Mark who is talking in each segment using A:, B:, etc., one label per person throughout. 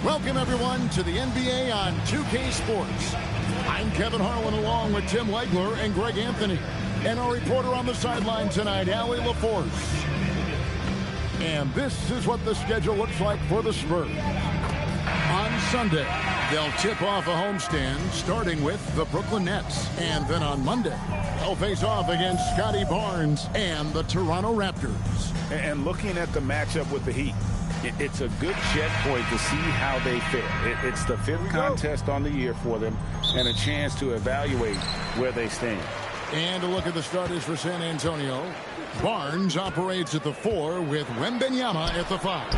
A: Welcome, everyone, to the NBA on 2K Sports. I'm Kevin Harlan along with Tim Legler and Greg Anthony. And our reporter on the sideline tonight, Allie LaForce. And this is what the schedule looks like for the Spurs. On Sunday, they'll tip off a homestand starting with the Brooklyn Nets. And then on Monday, they'll face off against Scotty Barnes and the Toronto Raptors.
B: And looking at the matchup with the Heat, it's a good checkpoint to see how they fare. It's the fifth contest on the year for them and a chance to evaluate where they stand.
A: And a look at the starters for San Antonio. Barnes operates at the 4 with Wembanyama at the 5.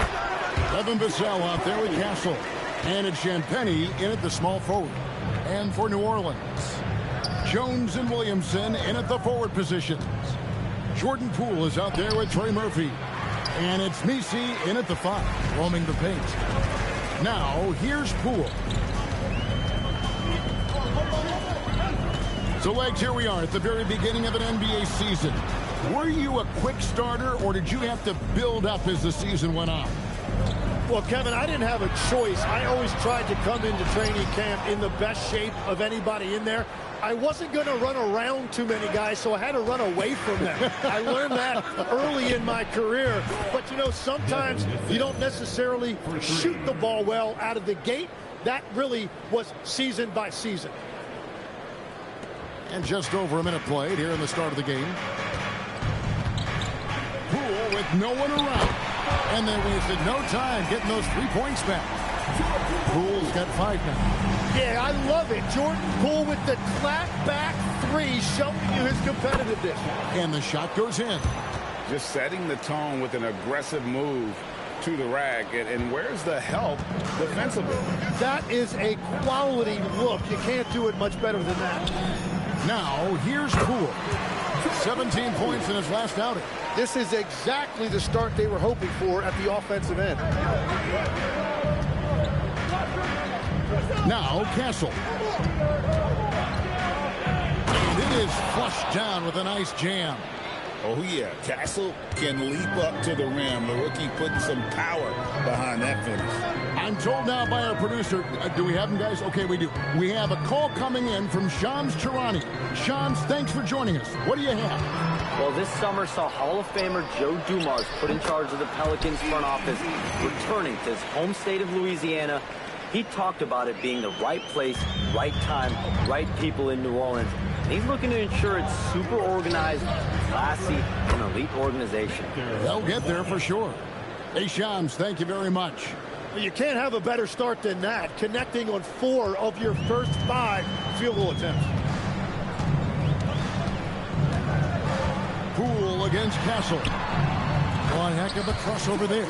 A: Evan Vassell out there with Castle. And it's Champagnie in at the small forward. And for New Orleans, Jones and Williamson in at the forward positions. Jordan Poole is out there with Trey Murphy. And it's Misi in at the 5, roaming the paint. Now, here's Poole. So, Legs, here we are at the very beginning of an NBA season. Were you a quick starter, or did you have to build up as the season went on?
C: Well, Kevin, I didn't have a choice. I always tried to come into training camp in the best shape of anybody in there. I wasn't going to run around too many guys, so I had to run away from them. I learned that early in my career. But, you know, sometimes you don't necessarily shoot the ball well out of the gate. That really was season by season.
A: And just over a minute played here in the start of the game. Poole with no one around. And they wasted no time getting those 3 points back. Poole's got 5 now.
C: Yeah, I love it. Jordan Poole with the clap-back 3, showing you his competitiveness.
A: And the shot goes in.
B: Just setting the tone with an aggressive move to the rack. And where's the help defensively?
C: That is a quality look. You can't do it much better than that.
A: Now, here's Poole. 17 points in his last outing.
C: This is exactly the start they were hoping for at the offensive end.
A: Now, Castle. And it is flushed down with a nice jam.
D: Oh, yeah. Castle can leap up to the rim. The rookie putting some power behind that finish.
A: I'm told now by our producer, do we have him, guys? Okay, we do. We have a call coming in from Shams Charania. Shams, thanks for joining us. What do you have?
E: Well, this summer saw Hall of Famer Joe Dumars put in charge of the Pelicans front office, returning to his home state of Louisiana. He talked about it being the right place, right time, right people in New Orleans. And he's looking to ensure it's super organized, classy, and elite organization.
A: They'll get there for sure. Hey, Shams, thank you very much.
C: You can't have a better start than that, connecting on 4 of your first 5 field goal attempts.
A: Poole against Castle. One heck of a crossover there.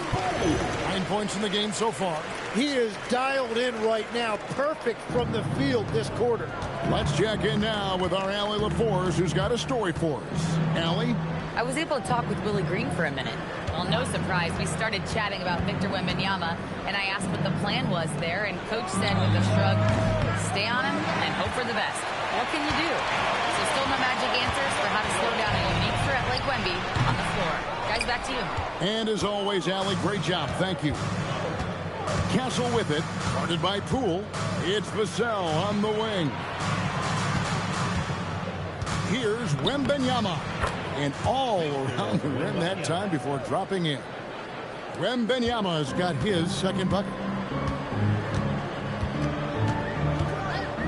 A: 9 points in the game so far.
C: He is dialed in right now. Perfect from the field this quarter.
A: Let's check in now with our Allie LaForce, who's got a story for us. Allie?
F: I was able to talk with Willie Green for a minute. Well, no surprise, we started chatting about Victor Wembanyama, and I asked what the plan was there, and Coach said with a shrug, stay on him and hope for the best. What can you do? So still no magic answers for how to slow down a unique threat like Wemby on the floor. Guys, back to you.
A: And as always, Allie, great job. Thank you. Castle with it, guarded by Poole. It's Vassell on the wing. Here's Wembanyama. And all around the rim that time before dropping in. Wembanyama's got his second bucket.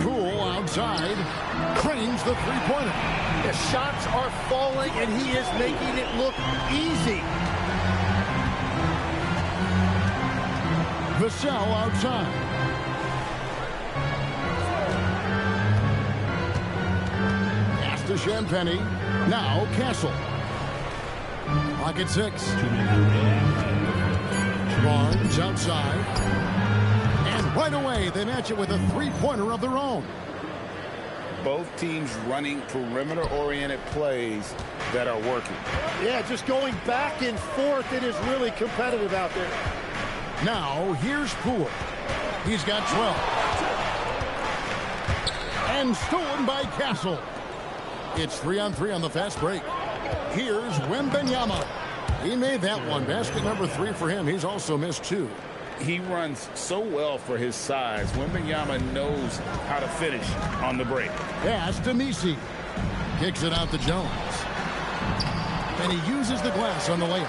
A: Poole outside. Cranes the three-pointer.
C: The shots are falling, and he is making it look easy.
A: Vassell outside. Pass to Champagnie. Now Castle. Clock at 6. Barnes outside. And right away they match it with a three-pointer of their own.
B: Both teams running perimeter-oriented plays that are working.
C: Yeah, just going back and forth. It is really competitive out there.
A: Now, here's Poole. He's got 12. And stolen by Castle. It's 3-on-3 on the fast break. Here's Wembanyama. He made that one. Basket number 3 for him. He's also missed 2.
B: He runs so well for his size. Wembanyama knows how to finish on the break.
A: Pass to Nisi. Kicks it out to Jones. And he uses the glass on the layup.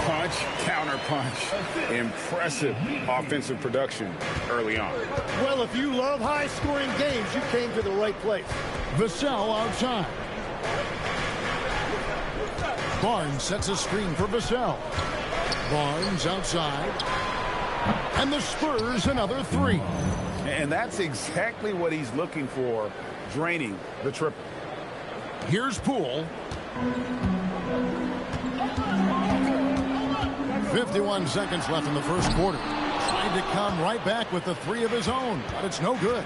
B: Punch, counter punch. Impressive offensive production early on.
C: Well, if you love high-scoring games, you came to the right place.
A: Vassell outside. Barnes sets a screen for Vassell. Barnes outside. And the Spurs another three.
B: And that's exactly what he's looking for, draining the triple.
A: Here's Poole. 51 seconds left in the first quarter. Trying to come right back with the three of his own, but it's no good.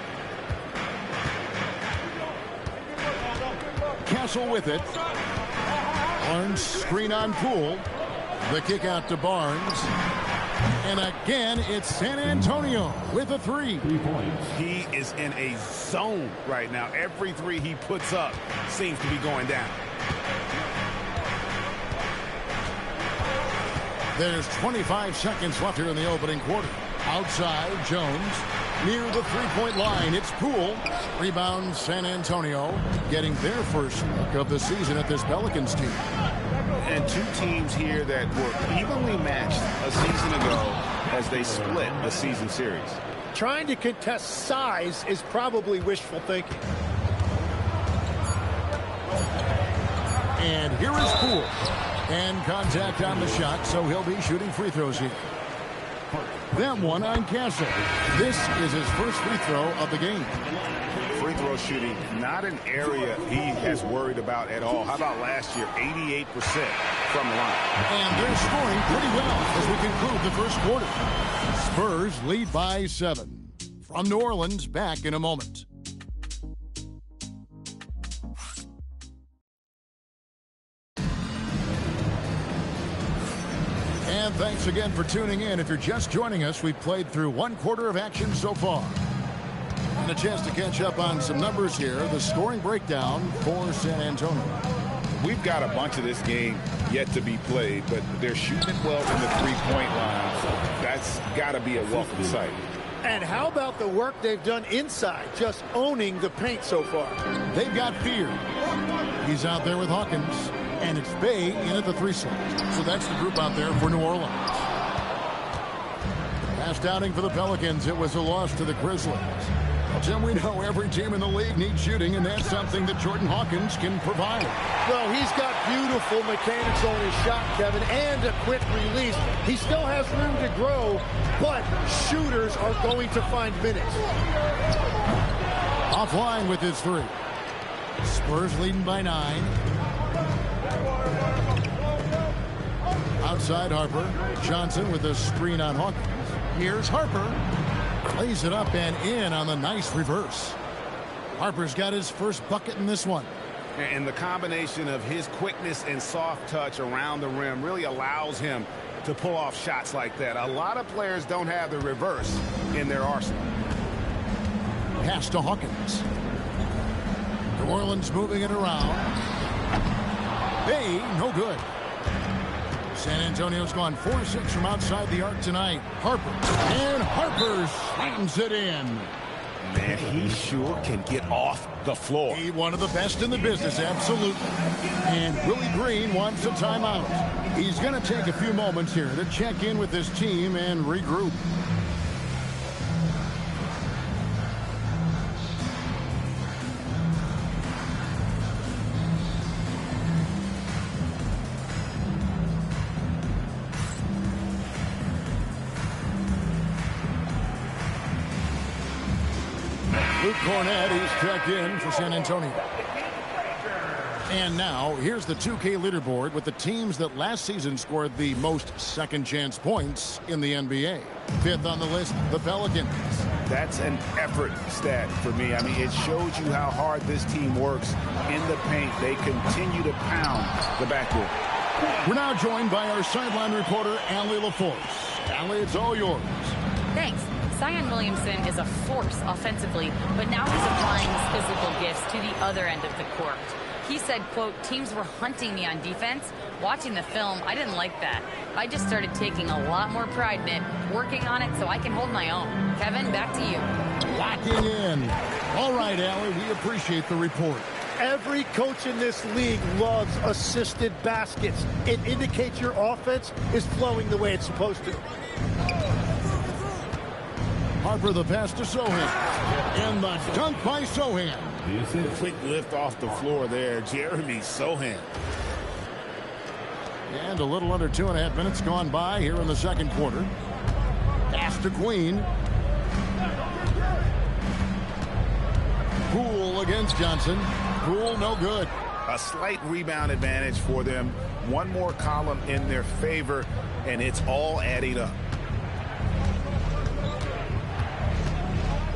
A: Castle with it. Barnes screen on Poole. The kick out to Barnes. And again, it's San Antonio with a three.
D: 3 points.
B: He is in a zone right now. Every three he puts up seems to be going down.
A: There's 25 seconds left here in the opening quarter. Outside, Jones. Near the three-point line, it's Poole. Rebound, San Antonio. Getting their first look of the season at this Pelicans team.
B: And two teams here that were evenly matched a season ago as they split the season series.
C: Trying to contest size is probably wishful thinking.
A: And here is Poole. And contact on the shot, so he'll be shooting free throws here. That one on Castle. This is his first free throw of the game.
B: Free throw shooting, not an area he has worried about at all. How about last year, 88% from the line.
A: And they're scoring pretty well as we conclude the first quarter. Spurs lead by 7. From New Orleans, back in a moment. And thanks again for tuning in. If you're just joining us, we've played through one quarter of action so far. And a chance to catch up on some numbers here. The scoring breakdown for San Antonio.
B: We've got a bunch of this game yet to be played, but they're shooting it well from the three-point line. That's got to be a welcome sight.
C: And how about the work they've done inside, just owning the paint so far?
A: They've got Fear. He's out there with Hawkins. And it's Bay in at the three slot. So that's the group out there for New Orleans. Last outing for the Pelicans, it was a loss to the Grizzlies. Jim, we know every team in the league needs shooting, and that's something that Jordan Hawkins can provide.
C: Well, he's got beautiful mechanics on his shot, Kevin, and a quick release. He still has room to grow, but shooters are going to find minutes.
A: Offline with his three. Spurs leading by 9. Outside Harper. Johnson with a screen on Hawkins. Here's Harper. Lays it up and in on the nice reverse. Harper's got his first bucket in this one.
B: And the combination of his quickness and soft touch around the rim really allows him to pull off shots like that. A lot of players don't have the reverse in their arsenal.
A: Pass to Hawkins. New Orleans moving it around. Bay, no good. San Antonio's gone 4-6 from outside the arc tonight. Harper. And Harper slams it in.
B: Man, he sure can get off the floor.
A: He's one of the best in the business, absolutely. And Willie Green wants a timeout. He's going to take a few moments here to check in with his team and regroup. Luke Cornett, he's checked in for San Antonio. And now, here's the 2K leaderboard with the teams that last season scored the most second-chance points in the NBA. 5th on the list, the Pelicans.
B: That's an effort stat for me. I mean, it shows you how hard this team works in the paint. They continue to pound the backcourt.
A: We're now joined by our sideline reporter, Allie LaForce. Allie, it's all yours.
F: Thanks. Zion Williamson is a force offensively, but now he's applying his physical gifts to the other end of the court. He said, quote, teams were hunting me on defense. Watching the film, I didn't like that. I just started taking a lot more pride in it, working on it so I can hold my own. Kevin, back to you.
A: Locking in. All right, Allie, we appreciate the report.
C: Every coach in this league loves assisted baskets. It indicates your offense is flowing the way it's supposed to.
A: Harper the pass to Sohan. And the dunk by Sohan.
D: Quick lift off the floor there. Jeremy Sohan.
A: And a little under 2.5 minutes gone by here in the second quarter. Pass to Queen. Poole against Johnson. Poole no good.
B: A slight rebound advantage for them. One more column in their favor, and it's all adding up.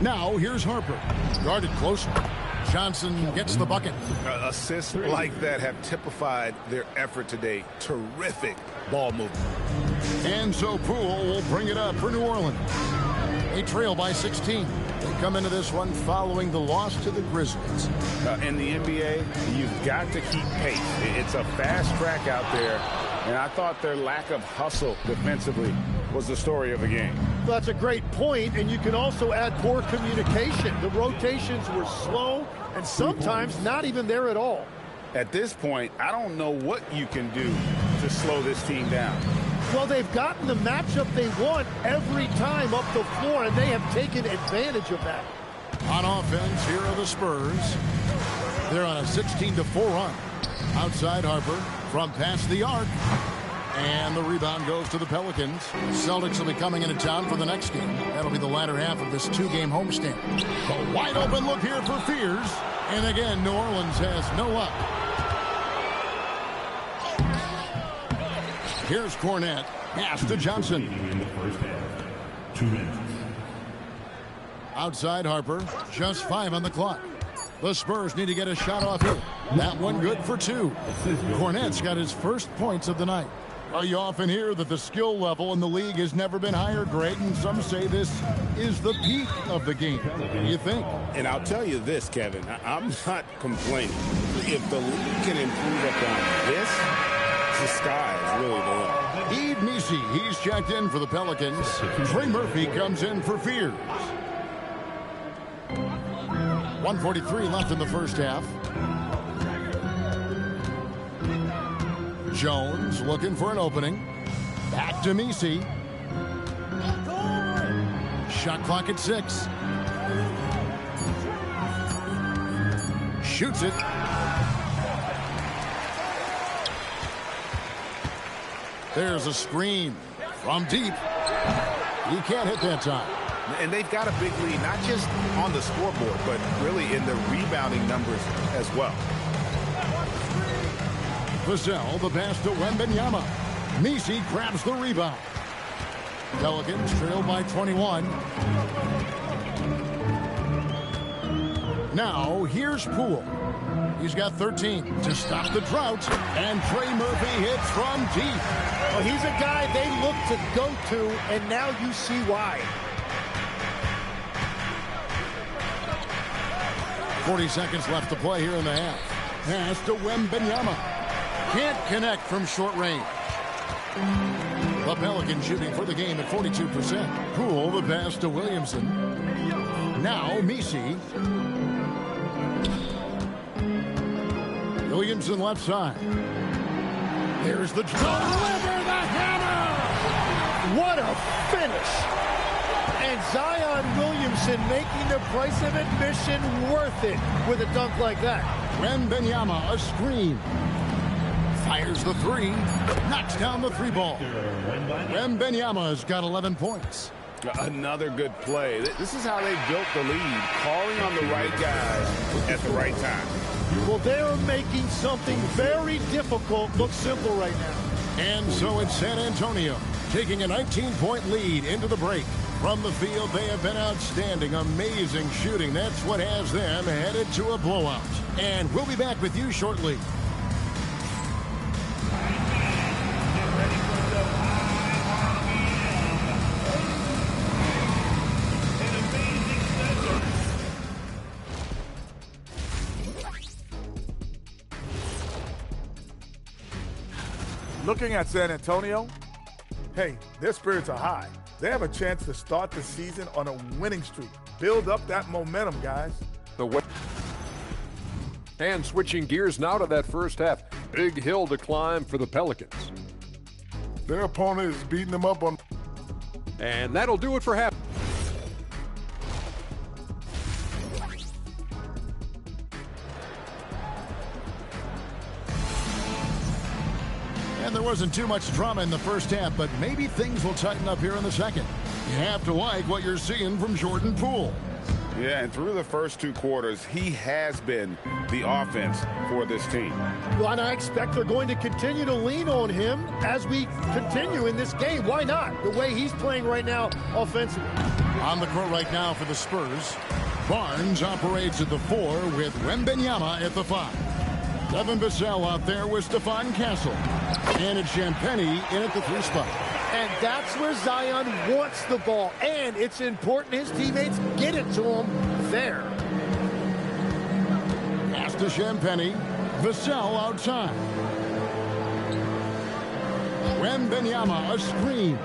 A: Now here's Harper. Guarded close. Johnson gets the bucket.
B: Assists like that have typified their effort today. Terrific ball movement.
A: And so Poole will bring it up for New Orleans. They trail by 16. They come into this one following the loss to the Grizzlies.
B: In the NBA, you've got to keep pace. It's a fast track out there, and I thought their lack of hustle defensively was the story of the game.
C: Well, that's a great point, and you can also add poor communication. The rotations were slow and sometimes not even there at all.
B: At this point, I don't know what you can do to slow this team down.
C: Well, they've gotten the matchup they want every time up the floor, and they have taken advantage of that.
A: On offense, here are the Spurs. They're on a 16-4 run. Outside Harper from past the arc. And the rebound goes to the Pelicans. Celtics will be coming into town for the next game. That'll be the latter half of this two-game homestand. A wide open look here for Fears. And again, New Orleans has no luck. Here's Cornette. Pass to Johnson.
G: In the first half. 2 minutes.
A: Outside Harper. Just 5 on the clock. The Spurs need to get a shot off here. That one good for 2. Cornette's got his first points of the night. You often hear that the skill level in the league has never been higher, Greg, and some say this is the peak of the game. What do you think?
D: And I'll tell you this, Kevin, I'm not complaining. If the league can improve upon this, the sky is really the limit.
A: Eve Nisi, he's checked in for the Pelicans. Trey Murphy comes in for Fears. 1:43 left in the first half. Jones looking for an opening. Back to Misi. Shot clock at 6. Shoots it. There's a screen from deep. He can't hit that time.
B: And they've got a big lead, not just on the scoreboard, but really in the rebounding numbers as well.
A: Vassell, the pass to Wembanyama. Misi grabs the rebound. Pelicans trail by 21. Now, here's Poole. He's got 13 to stop the drought. And Trey Murphy hits from deep.
C: Well, he's a guy they look to go to, and now you see why.
A: 40 seconds left to play here in the half. Pass to Wembanyama. Can't connect from short range. The Pelicans shooting for the game at 42%. Poole, the pass to Williamson. Now Misi. Williamson left side. There's the deliver the hammer.
C: What a finish. And Zion Williamson making the price of admission worth it with a dunk like that.
A: Wembanyama, a screen. Fires the 3. Knocks down the 3 ball. Wembanyama's got 11 points.
B: Another good play. This is how they built the lead, calling on the right guys at the right time.
C: Well, they're making something very difficult look simple right now.
A: And so it's San Antonio taking a 19-point lead into the break. From the field, they have been outstanding. Amazing shooting. That's what has them headed to a blowout. And we'll be back with you shortly.
H: Looking at San Antonio, hey, their spirits are high. They have a chance to start the season on a winning streak. Build up that momentum, guys.
I: And switching gears now to that first half. Big hill to climb for the Pelicans.
H: Their opponent is beating them up on...
I: And that'll do it for half.
A: And there wasn't too much drama in the first half, but maybe things will tighten up here in the second. You have to like what you're seeing from Jordan Poole.
B: Yeah, and through the first 2 quarters, he has been the offense for this team.
C: Well, and I expect they're going to continue to lean on him as we continue in this game. Why not? The way he's playing right now offensively.
A: On the court right now for the Spurs, Barnes operates at the 4 with Wembanyama at the 5. Devin Vassell out there with Stephon Castle. And it's Champagnie in at the 3 spot.
C: And that's where Zion wants the ball. And it's important his teammates get it to him there.
A: Pass to Champagnie. Vassell outside. Wembanyama, a screen.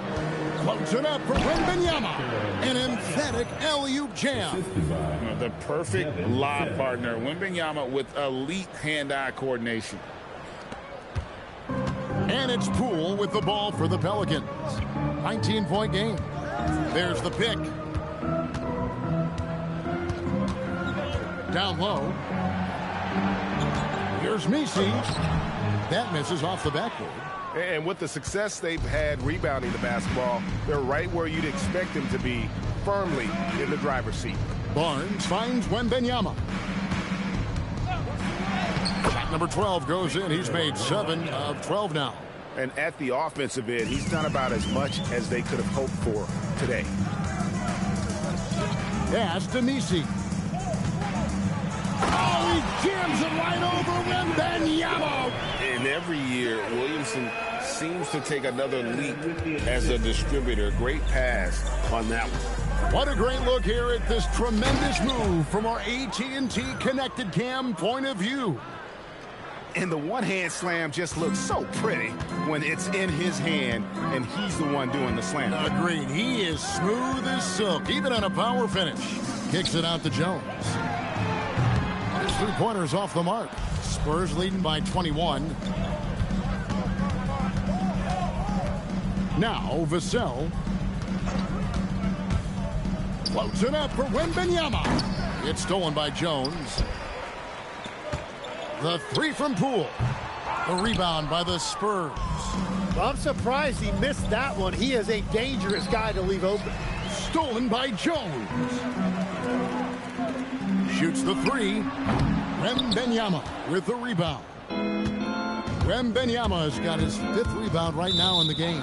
A: Floats it up for Wembanyama. An emphatic alley-oop jam.
B: The perfect lob partner. Wembanyama with elite hand-eye coordination.
A: And it's Poole with the ball for the Pelicans. 19-point game. There's the pick. Down low. Here's Messi. That misses off the backboard.
J: And with the success they've had rebounding the basketball, they're right where you'd expect them to be, firmly in the driver's seat.
A: Barnes finds Wembanyama. Shot number 12 goes in. He's made 7 of 12 now.
J: And at the offensive end, he's done about as much as they could have hoped for today.
A: Pass to Messi. Oh, he jams it right over Wembanyama.
B: And every year, Williamson seems to take another leap as a distributor. Great pass on that one.
A: What a great look here at this tremendous move from our AT&T Connected Cam point of view.
J: And the one-hand slam just looks so pretty when it's in his hand and he's the one doing the slam.
A: Agreed. He is smooth as silk, even on a power finish. Kicks it out to Jones. His 3-pointer's off the mark. Spurs leading by 21. Now Vassell floats it up for Wembanyama. It's stolen by Jones. The 3 from Poole. The rebound by the Spurs.
C: Well, I'm surprised he missed that one. He is a dangerous guy to leave open.
A: Stolen by Jones. Shoots the 3. Wembanyama with the rebound. Wembanyama has got his 5th rebound right now in the game.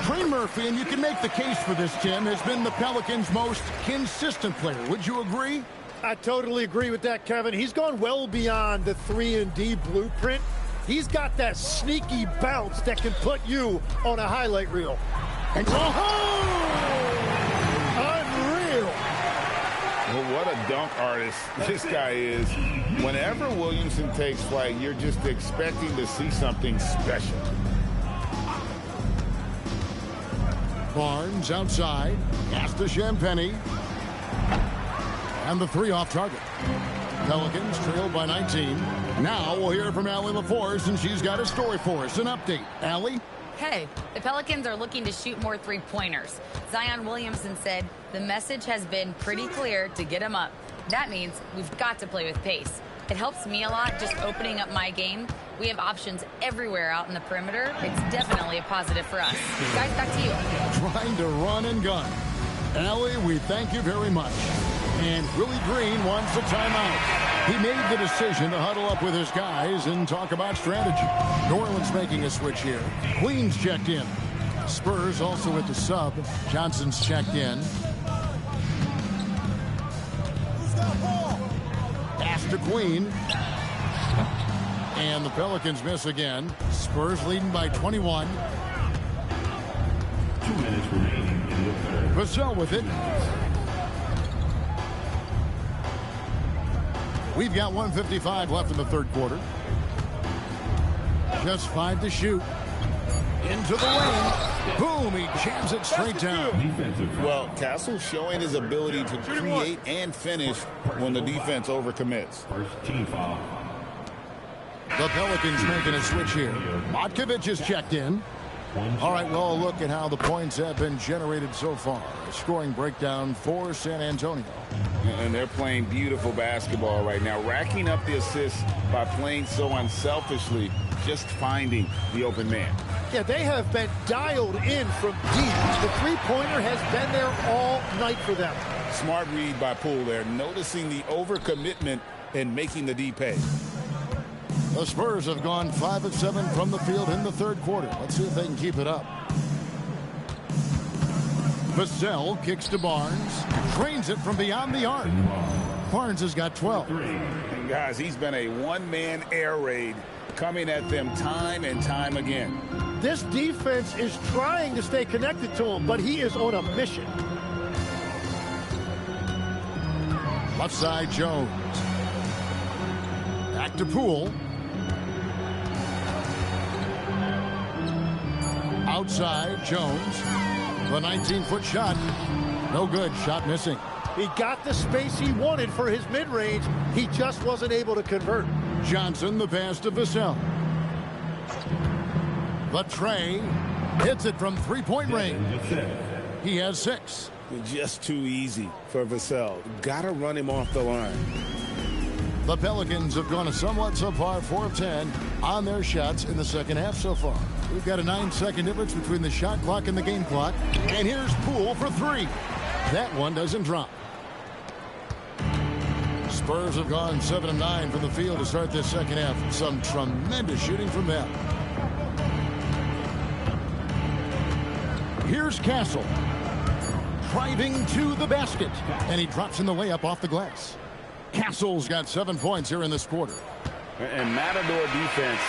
A: Trey Murphy, and you can make the case for this, Tim, has been the Pelicans' most consistent player. Would you agree?
C: I totally agree with that, Kevin. He's gone well beyond the 3-and-D blueprint. He's got that sneaky bounce that can put you on a highlight reel. And unreal.
B: Well, what a dunk artist this guy is. Whenever Williamson takes flight, you're just expecting to see something special.
A: Barnes outside. Pass to Champagnie. And the 3 off target. Pelicans trailed by 19. Now we'll hear from Allie LaForce, and she's got a story for us. An update. Allie?
F: Hey, the Pelicans are looking to shoot more 3-pointers. Zion Williamson said the message has been pretty clear to get him up. That means we've got to play with pace. It helps me a lot just opening up my game. We have options everywhere out in the perimeter. It's definitely a positive for us. Guys, back to you.
A: Trying to run and gun. Allie, we thank you very much. And Willie Green wants a timeout. He made the decision to huddle up with his guys and talk about strategy. New Orleans making a switch here. Queen's checked in. Spurs also with the sub. Johnson's checked in. Pass to Queen. And the Pelicans miss again. Spurs leading by 21.
G: 2 minutes remaining in the third.
A: Vassell with it. We've got 1:55 left in the third quarter. Just 5 to shoot. Into the lane. Boom, he jams it straight down.
B: Well, Castle showing his ability to create and finish when the defense overcommits.
G: First team foul.
A: The Pelicans making a switch here. Matkovic is checked in. All right, well, a look at how the points have been generated so far. A scoring breakdown for San Antonio.
B: And they're playing beautiful basketball right now, racking up the assists by playing so unselfishly, just finding the open man.
C: Yeah, they have been dialed in from deep. The three-pointer has been there all night for them.
B: Smart read by Poole there, noticing the overcommitment and making the D pay.
A: The Spurs have gone 5 of 7 from the field in the third quarter. Let's see if they can keep it up. Vassell kicks to Barnes. Drains it from beyond the arc. Barnes has got 12.
B: And guys, he's been a one-man air raid coming at them time and time again.
C: This defense is trying to stay connected to him, but he is on a mission.
A: Left side, Jones. Back to Poole. Outside, Jones. The 19-foot shot. No good. Shot missing.
C: He got the space he wanted for his mid-range. He just wasn't able to convert.
A: Johnson, the pass to Vassell. Latrey hits it from three-point range. He has 6.
B: Just too easy for Vassell. Got to run him off the line.
A: The Pelicans have gone a somewhat subpar 4 of 10 on their shots in the second half so far. We've got a 9-second difference between the shot clock and the game clock. And here's Poole for 3. That one doesn't drop. Spurs have gone 7 of 9 from the field to start this second half. Some tremendous shooting from them. Here's Castle. Driving to the basket. And he drops in the layup off the glass. Castle's got 7 points here in this quarter.
B: And Matador defense,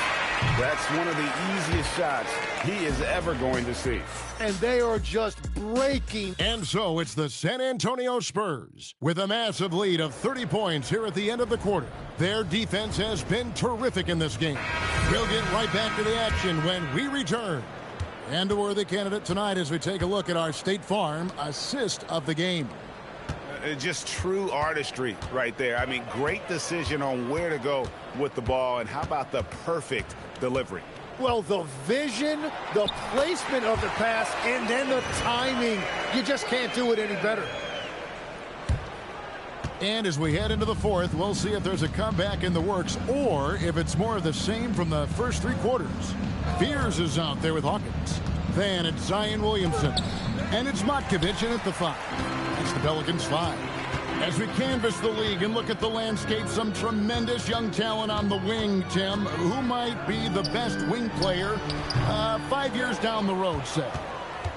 B: that's one of the easiest shots he is ever going to see.
C: And they are just breaking.
A: And so it's the San Antonio Spurs with a massive lead of 30 points here at the end of the quarter. Their defense has been terrific in this game. We'll get right back to the action when we return. And a worthy candidate tonight as we take a look at our State Farm assist of the game.
J: Just true artistry right there. I mean, great decision on where to go with the ball, and how about the perfect delivery?
C: Well, the vision, the placement of the pass, and then the timing. You just can't do it any better.
A: And as we head into the fourth, we'll see if there's a comeback in the works or if it's more of the same from the first 3 quarters. Fears is out there with Hawkins. Then it's Zion Williamson. And it's Matkovic in at the 5. It's the Pelicans 5. As we canvass the league and look at the landscape, some tremendous young talent on the wing, Tim. Who might be the best wing player 5 years down the road, say?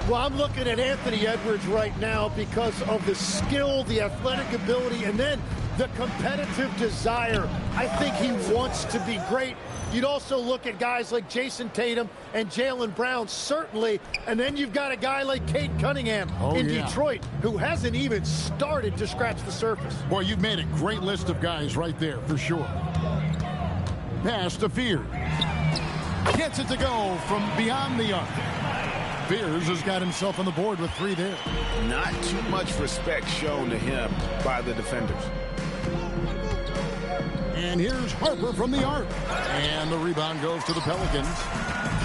C: Well, I'm looking at Anthony Edwards right now because of the skill, the athletic ability, and then the competitive desire. I think he wants to be great. You'd also look at guys like Jason Tatum and Jaylen Brown, certainly. And then you've got a guy like Cade Cunningham in Detroit, who hasn't even started to scratch the surface.
A: Boy, you've made a great list of guys right there, for sure. Pass to Fears. Gets it to go from beyond the arc. Fears has got himself on the board with 3 there.
B: Not too much respect shown to him by the defenders.
A: And here's Harper from the arc. And the rebound goes to the Pelicans.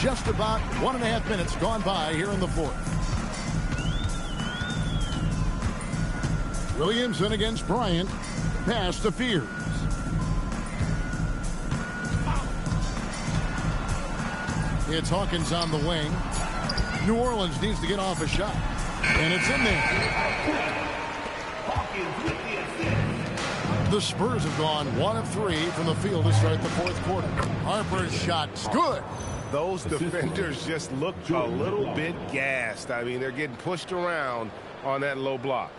A: Just about 1.5 minutes gone by here in the fourth. Williamson against Bryant. Pass to Fears. It's Hawkins on the wing. New Orleans needs to get off a shot. And it's in there. The Spurs have gone 1 of 3 from the field to start the fourth quarter. Harper's shot's good.
J: Those defenders just look a little bit gassed. I mean, they're getting pushed around on that low block.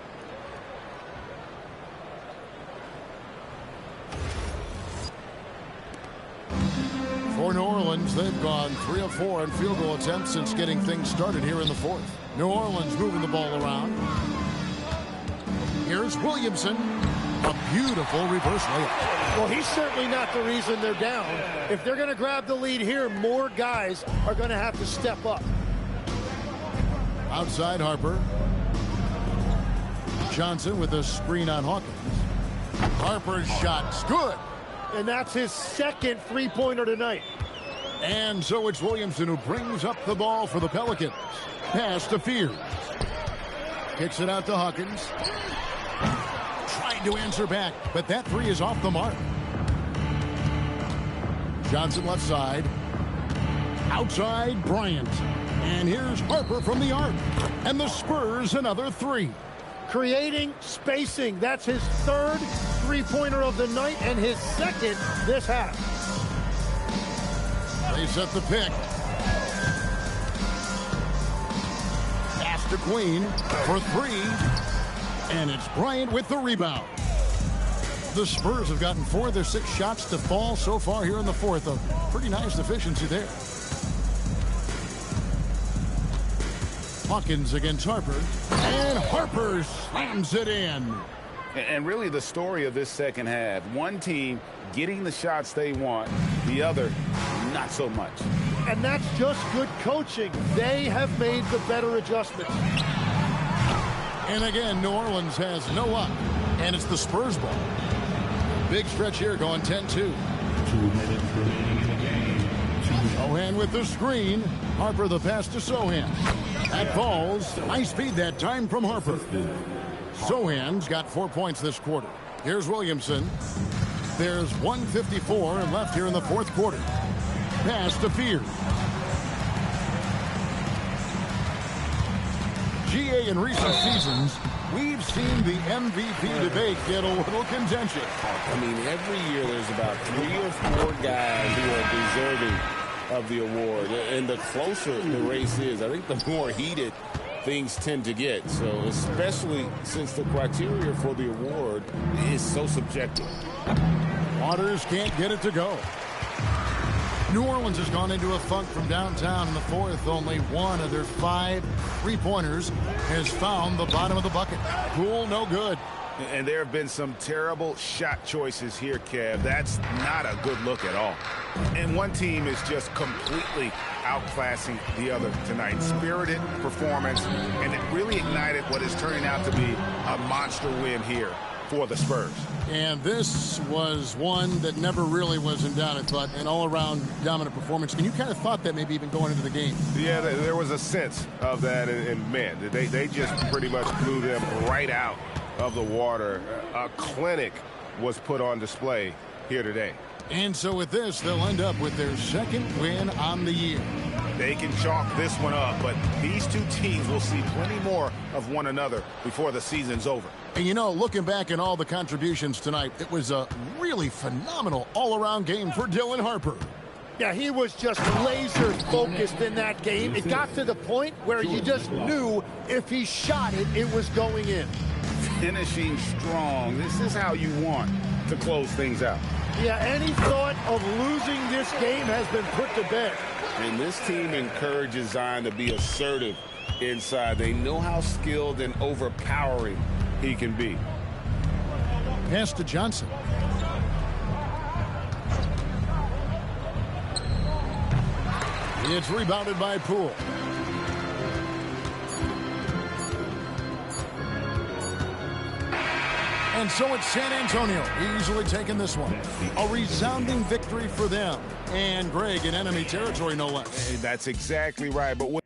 A: For New Orleans, they've gone 3 of 4 on field goal attempts since getting things started here in the fourth. New Orleans moving the ball around. Here's Williamson. A beautiful reverse layup.
C: Well, he's certainly not the reason they're down. If they're going to grab the lead here, more guys are going to have to step up.
A: Outside Harper. Johnson with a screen on Hawkins. Harper's shot's good.
C: And that's his second three-pointer tonight.
A: And so it's Williamson who brings up the ball for the Pelicans. Pass to Fears. Kicks it out to Hawkins. Trying to answer back, but that three is off the mark. Johnson left side. Outside Bryant. And here's Harper from the arc. And the Spurs another three.
C: Creating spacing. That's his third three-pointer of the night and his second this half.
A: They set the pick. Pass to Queen for three. And it's Bryant with the rebound. The Spurs have gotten 4 of their 6 shots to fall so far here in the fourth. A pretty nice efficiency there. Hawkins against Harper. And Harper slams it in.
B: And really the story of this second half. One team getting the shots they want. The other, not so much.
C: And that's just good coaching. They have made the better adjustments.
A: And again, New Orleans has no luck. And it's the Spurs ball. Big stretch here going 10-2.
G: 2 minutes remaining in the game.
A: Sohan with the screen. Harper the pass to Sohan. That falls. Nice feed that time from Harper. Sohan's got 4 points this quarter. Here's Williamson. There's 1:54 left here in the fourth quarter. Pass to Fears. GA in recent seasons, we've seen the MVP debate get a little contentious.
D: I mean, every year there's about 3 or 4 guys who are deserving of the award. And the closer the race is, I think the more heated things tend to get. So especially since the criteria for the award is so subjective.
A: Waters can't get it to go. New Orleans has gone into a funk from downtown in the fourth. Only one of their 5 three-pointers has found the bottom of the bucket. Poole, no good.
B: And there have been some terrible shot choices here, Kev. That's not a good look at all. And one team is just completely outclassing the other tonight. Spirited performance, and it really ignited what is turning out to be a monster win here for the Spurs.
A: And this was one that never really was in doubt, I thought, an all-around dominant performance. And you kind of thought that maybe even going into the game.
J: Yeah, there was a sense of that, and man, they just pretty much blew them right out of the water. A clinic was put on display here today.
A: And so with this, they'll end up with their second win on the year.
B: They can chalk this one up, but these two teams will see plenty more of one another before the season's over.
A: And, you know, looking back at all the contributions tonight, it was a really phenomenal all-around game for Dylan Harper.
C: Yeah, he was just laser focused in that game. It got to the point where you just knew if he shot it, it was going in.
B: Finishing strong. This is how you want to close things out.
C: Yeah, any thought of losing this game has been put to bed.
D: And this team encourages Zion to be assertive inside. They know how skilled and overpowering he can be.
A: Pass to Johnson. It's rebounded by Poole. And so it's San Antonio easily taking this one. A resounding victory for them. And Greg in enemy territory, no less.
B: Hey, that's exactly right. But